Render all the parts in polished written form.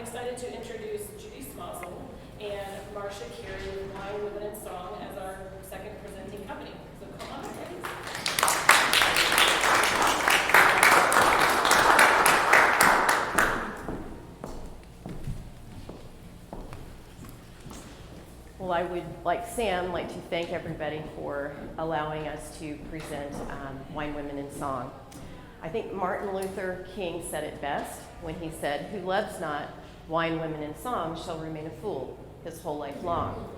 excited to introduce Judy Smozzle and Marcia Carey with Wine, Women, and Song as our second presenting company. So come on, ladies. Well, I would, like Sam, like to thank everybody for allowing us to present Wine, Women, and Song. I think Martin Luther King said it best when he said, "Who loves not wine, women, and song shall remain a fool his whole life long."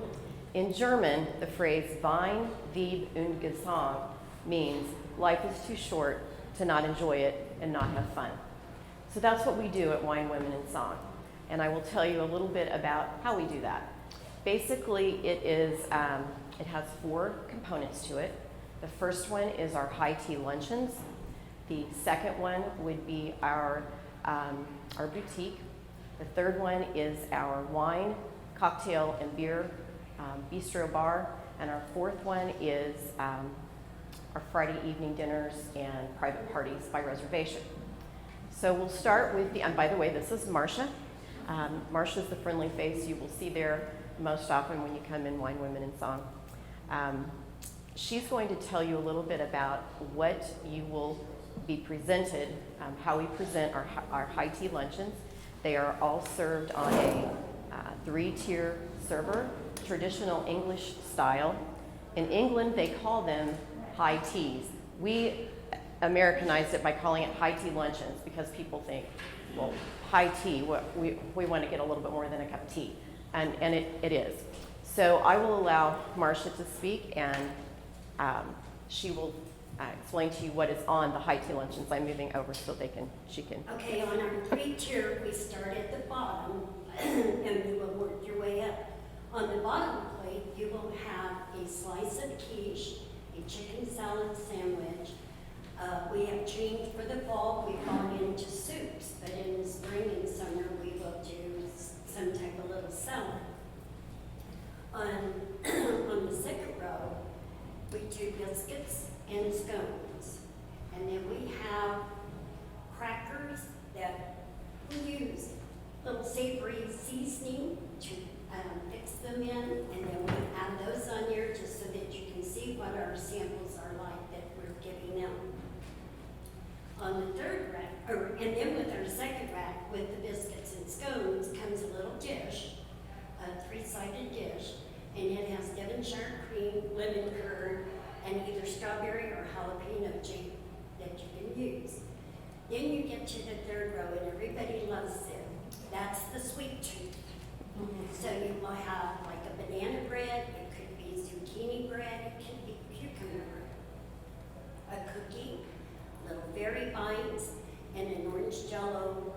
In German, the phrase Wein, Weib und Gesang means life is too short to not enjoy it and not have fun. So that's what we do at Wine, Women, and Song. And I will tell you a little bit about how we do that. Basically, it has 4 components to it. The first one is our high tea luncheons. The second one would be our boutique. The third one is our wine, cocktail, and beer bistro bar. And our fourth one is our Friday evening dinners and private parties by reservation. So we'll start with and by the way, this is Marcia. Marcia's the friendly face you will see there most often when you come in Wine, Women, and Song. She's going to tell you a little bit about what you will be presented, how we present our high tea luncheons. They are all served on a 3-tier server, traditional English style. In England, they call them high teas. We Americanized it by calling it high tea luncheons because people think, well, high tea, we want to get a little bit more than a cup of tea. And it is. So I will allow Marcia to speak, and she will explain to you what is on the high tea luncheons. I'm moving over so she can. Okay, on our 3-tier, we start at the bottom, and you will work your way up. On the bottom plate, you will have a slice of quiche, a chicken salad sandwich. We have changed for the fall. We've gone into soups, but in the spring and summer, we will do some type of little salad. On the second row, we do biscuits and scones. And then we have crackers that we use little savory seasoning to fix them in. And then we add those on there just so that you can see what our samples are like that we're giving out. On the third rack, and then with our second rack, with the biscuits and scones, comes a little dish, a 3-sided dish, and it has Devonshire cream, lemon curd, and either strawberry or jalapeno jam that you can use. Then you get to the third row, and everybody loves it. That's the sweet tooth. So you will have like a banana bread, it could be zucchini bread, it could be cucumber bread, a cookie, little berry bites, and an orange jello,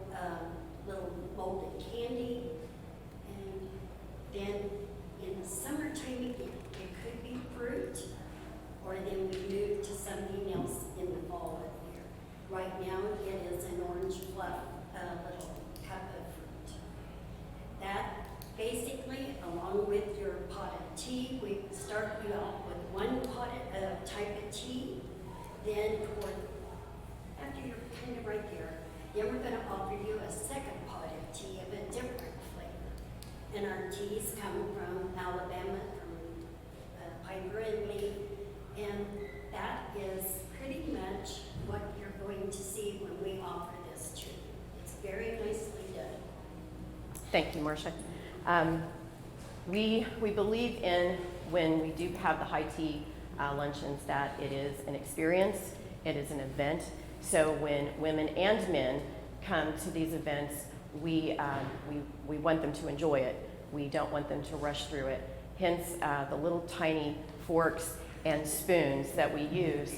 little molded candy. And then in the summertime again, it could be fruit, or then we move to something else in the fall of the year. Right now, it is an orange fluff, little cup of fruit. That basically, along with your pot of tea, we start you off with one type of tea, then after you're kind of right there, then we're going to offer you a second pot of tea of a different flavor. And our teas come from Alabama, from Piper and Lee, and that is pretty much what you're going to see when we offer this to you. It's very nicely done. Thank you, Marcia. We believe in, when we do have the high tea luncheons, that it is an experience, it is an event. So when women and men come to these events, we want them to enjoy it. We don't want them to rush through it. Hence, the little tiny forks and spoons that we use.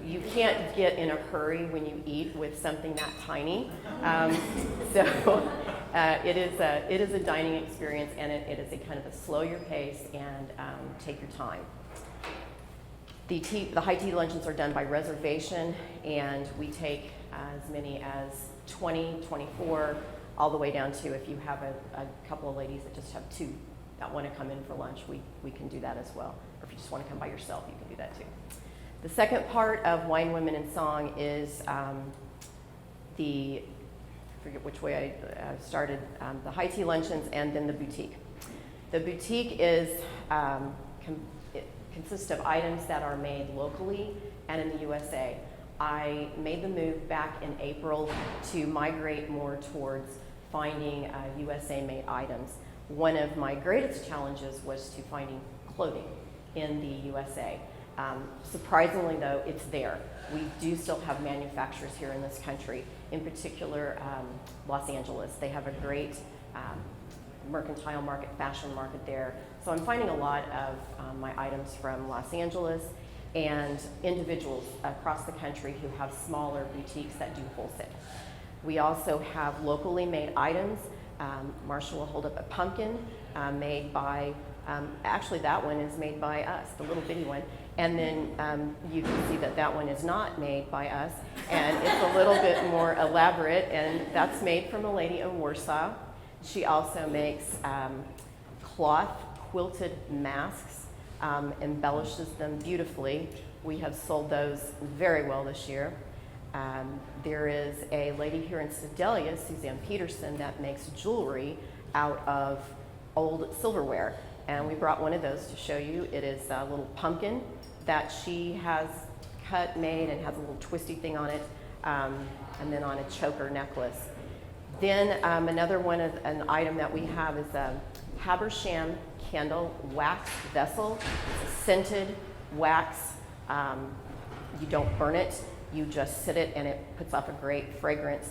You can't get in a hurry when you eat with something that tiny. So it is a dining experience, and it is a kind of a slow your pace and take your time. The high tea luncheons are done by reservation, and we take as many as 20, 24, all the way down to if you have a couple of ladies that just have 2 that want to come in for lunch, we can do that as well. Or if you just want to come by yourself, you can do that too. The second part of Wine, Women, and Song is the forget which way I started, the high tea luncheons and then the boutique. The boutique is, it consists of items that are made locally and in the USA. I made the move back in April to migrate more towards finding USA-made items. One of my greatest challenges was to finding clothing in the USA. Surprisingly though, it's there. We do still have manufacturers here in this country, in particular Los Angeles. They have a great mercantile market, fashion market there. So I'm finding a lot of my items from Los Angeles and individuals across the country who have smaller boutiques that do wholesale. We also have locally made items. Marshall will hold up a pumpkin made by, actually that one is made by us, the little bitty one. And then you can see that that one is not made by us, and it's a little bit more elaborate, and that's made from a lady in Warsaw. She also makes cloth quilted masks, embellishes them beautifully. We have sold those very well this year. There is a lady here in Sedalia, Suzanne Peterson, that makes jewelry out of old silverware. And we brought one of those to show you. It is a little pumpkin that she has cut, made, and has a little twisty thing on it, and then on a choker necklace. Then another one of an item that we have is a Habersham candle wax vessel. It's a scented wax. You don't burn it. You just sit it and it puts off a great fragrance.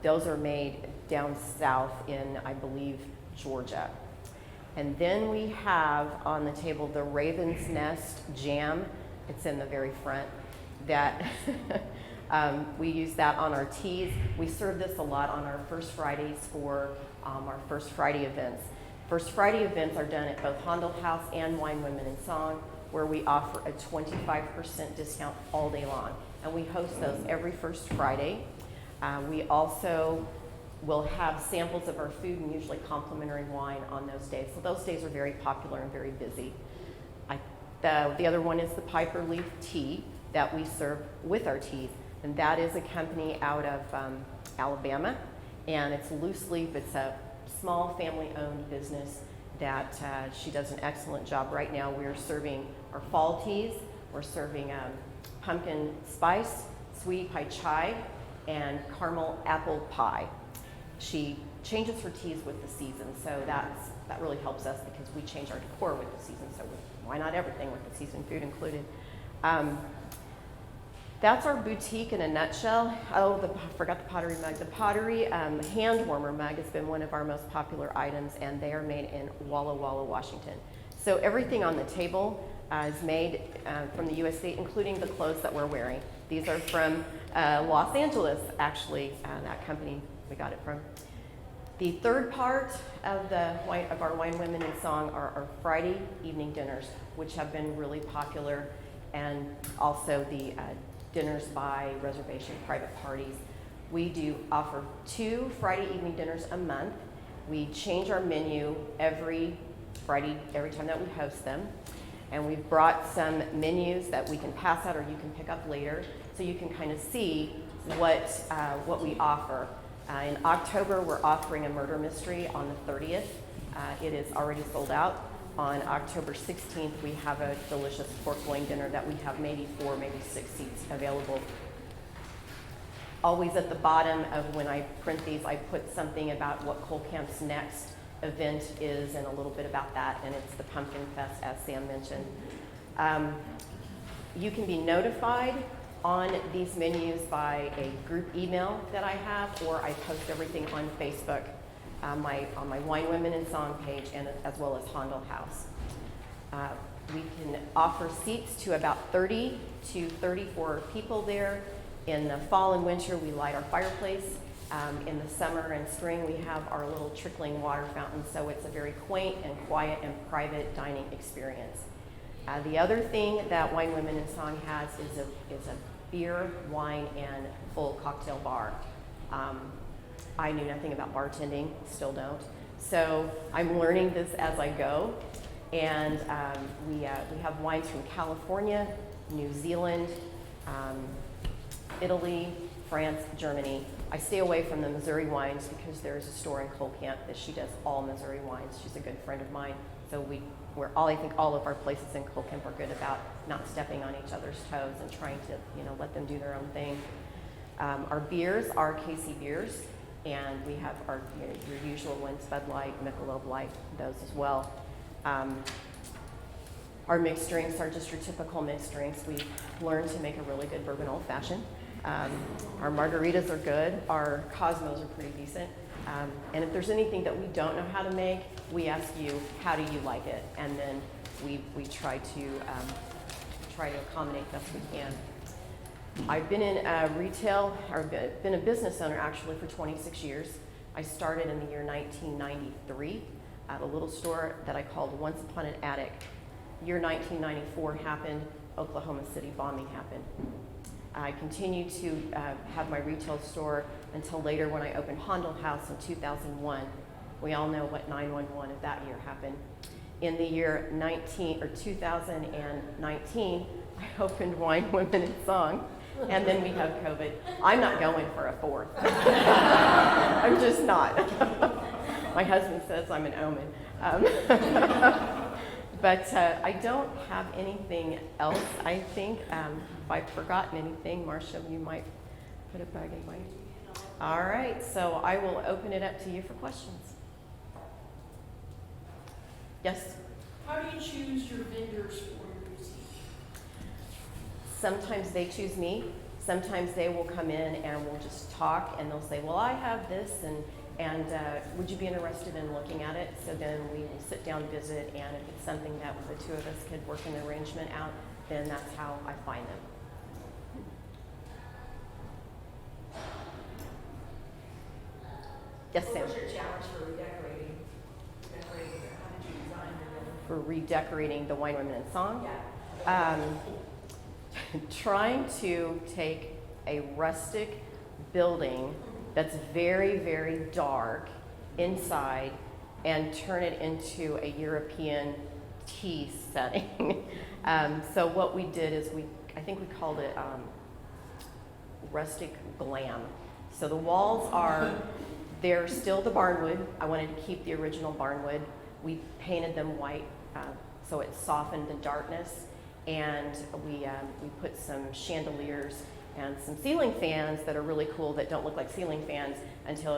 Those are made down south in, I believe, Georgia. And then we have on the table the Raven's Nest jam. It's in the very front. That we use that on our teas. We serve this a lot on our First Fridays for our First Friday events. First Friday events are done at both Handel House and Wine Women in Song, where we offer a 25% discount all day long. And we host those every first Friday. We also will have samples of our food and usually complimentary wine on those days. So those days are very popular and very busy. The other one is the Piper Leaf tea that we serve with our teas. And that is a company out of Alabama. And it's loose leaf. It's a small family-owned business that she does an excellent job. Right now we're serving our fall teas. We're serving pumpkin spice, sweetie pie chai, and caramel apple pie. She changes her teas with the season, so that really helps us because we change our decor with the season, so why not everything with the season food included? That's our boutique in a nutshell. Oh, I forgot the pottery mug. The pottery hand warmer mug has been one of our most popular items, and they are made in Walla Walla, Washington. So everything on the table is made from the USA, including the clothes that we're wearing. These are from Los Angeles, actually, that company we got it from. The third part of our Wine Women in Song are our Friday evening dinners, which have been really popular, and also the dinners by reservation, private parties. We do offer 2 Friday evening dinners a month. We change our menu every Friday, every time that we host them. And we've brought some menus that we can pass out or you can pick up later, so you can kind of see what we offer. In October, we're offering a murder mystery on the 30th. It is already sold out. On October 16th, we have a delicious pork loin dinner that we have maybe 4, maybe 6 seats available. Always at the bottom of when I print these, I put something about what Colcamp's next event is and a little bit about that, and it's the Pumpkin Fest, as Sam mentioned. You can be notified on these menus by a group email that I have, or I post everything on Facebook, on my Wine Women in Song page, and as well as Handel House. We can offer seats to about 30 to 34 people there. In the fall and winter, we light our fireplace. In the summer and spring, we have our little trickling water fountain, so it's a very quaint and quiet and private dining experience. The other thing that Wine Women in Song has is a beer, wine, and full cocktail bar. I knew nothing about bartending, still don't. So I'm learning this as I go. And we have wines from California, New Zealand, Italy, France, Germany. I stay away from the Missouri wines because there's a store in Colcamp that she does all Missouri wines. She's a good friend of mine. So I think all of our places in Colcamp are good about not stepping on each other's toes and trying to, let them do their own thing. Our beers are Casey beers, and we have our your usual ones, Bud Light, Michelob Light, those as well. Our mixed drinks are just your typical mixed drinks. We've learned to make a really good bourbon old fashioned. Our margaritas are good. Our Cosmos are pretty decent. And if there's anything that we don't know how to make, we ask you, how do you like it? And then we try to accommodate best we can. I've been in retail, or been a business owner actually for 26 years. I started in the year 1993 at a little store that I called Once Upon an Attic. Year 1994 happened, Oklahoma City bombing happened. I continued to have my retail store until later when I opened Handel House in 2001. We all know what 9/11 of that year happened. In the year 2019, I opened Wine, Women, and Song, and then we have COVID. I'm not going for a fourth. I'm just not. My husband says I'm an omen. But I don't have anything else. I think if I've forgotten anything, Marcia, you might put a bug in mine. All right, so I will open it up to you for questions. Yes? How do you choose your vendors for your boutique? Sometimes they choose me. Sometimes they will come in and we'll just talk, and they'll say, well, I have this, and would you be interested in looking at it? So then we will sit down, visit, and if it's something that the two of us could work an arrangement out, then that's how I find them. Yes, Sam? What was your challenge for redecorating? How did you design your building? For redecorating the Wine, Women, and Song? Yeah. Trying to take a rustic building that's very, very dark inside and turn it into a European tea setting. So what we did is I think we called it rustic glam. So the walls they're still the barnwood. I wanted to keep the original barnwood. We painted them white so it softened the darkness, and we put some chandeliers and some ceiling fans that are really cool that don't look like ceiling fans until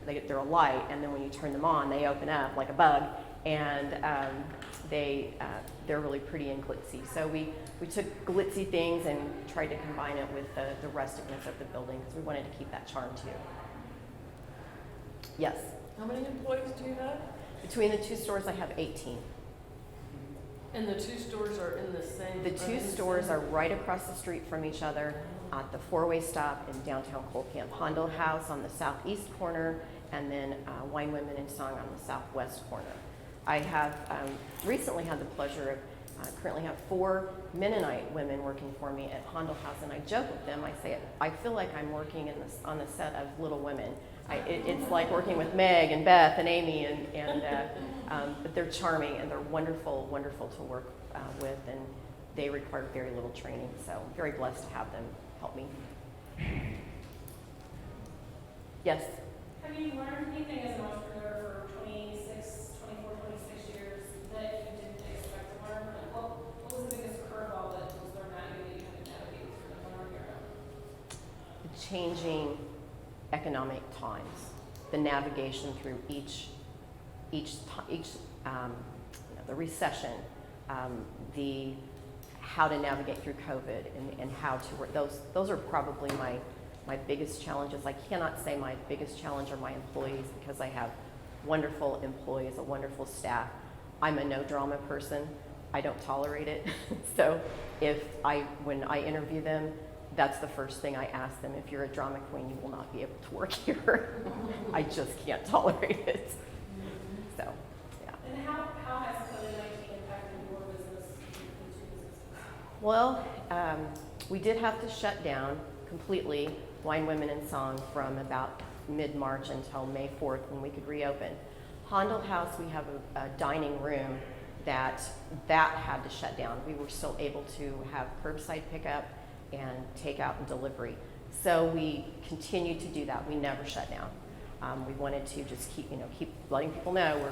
they're a light, and then when you turn them on, they open up like a bug, and they're really pretty and glitzy. So we took glitzy things and tried to combine it with the rusticness of the building because we wanted to keep that charm too. Yes. How many employees do you have? Between the two stores, I have 18. And the two stores are in the same? The two stores are right across the street from each other at the four-way stop in downtown Colcamp. Handel House on the southeast corner, and then Wine, Women, and Song on the southwest corner. I have recently had the pleasure of currently have 4 Mennonite women working for me at Handel House, and I joke with them. I say, I feel like I'm working on the set of Little Women. It's like working with Meg and Beth and Amy, but they're charming and they're wonderful, wonderful to work with, and they require very little training. So I'm very blessed to have them help me. Yes? Have you learned anything as an entrepreneur for 24, 26 years that you didn't expect to learn? Like, what was the biggest curveball that was thrown at you that you had to navigate through and learn your own? The changing economic times, the navigation through each the recession, the how to navigate through COVID, and how to work. Those are probably my biggest challenges. I cannot say my biggest challenge are my employees because I have wonderful employees, a wonderful staff. I'm a no drama person. I don't tolerate it. So when I interview them, that's the first thing I ask them. If you're a drama queen, you will not be able to work here. I just can't tolerate it. So, yeah. And how has COVID-19 impacted your business, the two businesses? Well, we did have to shut down completely Wine, Women, and Song from about mid-March until May 4th when we could reopen. Handel House, we have a dining room that had to shut down. We were still able to have curbside pickup and takeout and delivery. So we continued to do that. We never shut down. We wanted to just keep letting people know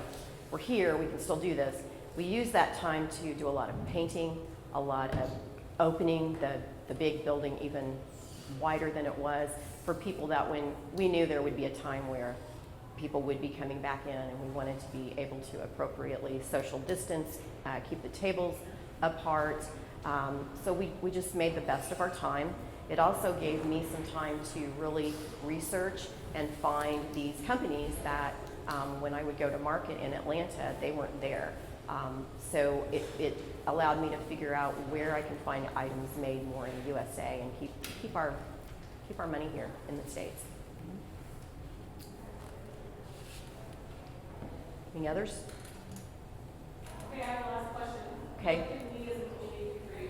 we're here, we can still do this. We used that time to do a lot of painting, a lot of opening the big building even wider than it was for people that when we knew there would be a time where people would be coming back in, and we wanted to be able to appropriately social distance, keep the tables apart. So we just made the best of our time. It also gave me some time to really research and find these companies that when I would go to market in Atlanta, they weren't there. So it allowed me to figure out where I can find items made more in the USA and keep our money here in the States. Any others? Okay, I have a last question. Okay. What can we as a community do for you?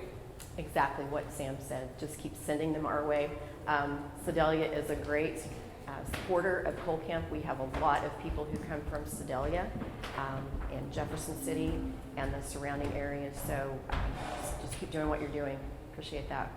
Exactly what Sam said. Just keep sending them our way. Sedalia is a great supporter of Cole Camp. We have a lot of people who come from Sedalia and Jefferson City and the surrounding areas. So just keep doing what you're doing. Appreciate that.